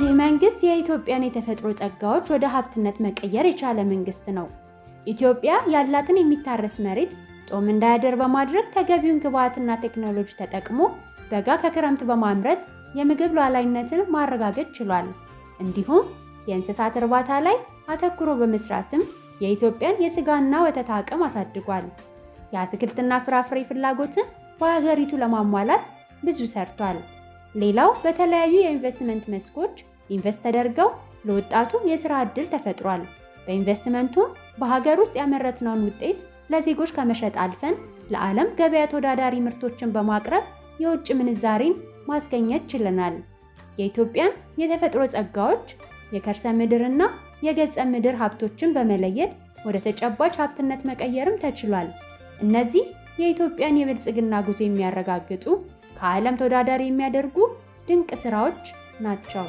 ይህ መንግስት የኢትዮጵያን የተፈጥሮ ጸጋዎች ወደ ሀብትነት መቀየር የቻለ መንግስት ነው። ኢትዮጵያ ያላትን የሚታረስ መሬት ጦም እንዳያደር በማድረግ ተገቢውን ግብዓትና ቴክኖሎጂ ተጠቅሞ በጋ ከክረምት በማምረት የምግብ ሉዓላዊነትን ማረጋገጥ ችሏል። እንዲሁም የእንስሳት እርባታ ላይ አተኩሮ በመስራትም የኢትዮጵያን የስጋና ወተት አቅም አሳድጓል። የአትክልትና ፍራፍሬ ፍላጎትን በሀገሪቱ ለማሟላት ብዙ ሰርቷል። ሌላው በተለያዩ የኢንቨስትመንት መስኮች ኢንቨስት ተደርገው ለወጣቱ የሥራ ዕድል ተፈጥሯል። በኢንቨስትመንቱም በሀገር ውስጥ ያመረትነውን ውጤት ለዜጎች ከመሸጥ አልፈን ለዓለም ገበያ ተወዳዳሪ ምርቶችን በማቅረብ የውጭ ምንዛሬን ማስገኘት ችለናል። የኢትዮጵያን የተፈጥሮ ጸጋዎች የከርሰ ምድርና የገጸ ምድር ሀብቶችን በመለየት ወደ ተጨባጭ ሀብትነት መቀየርም ተችሏል። እነዚህ የኢትዮጵያን የብልጽግና ጉዞ የሚያረጋግጡ ከዓለም ተወዳዳሪ የሚያደርጉ ድንቅ ስራዎች ናቸው።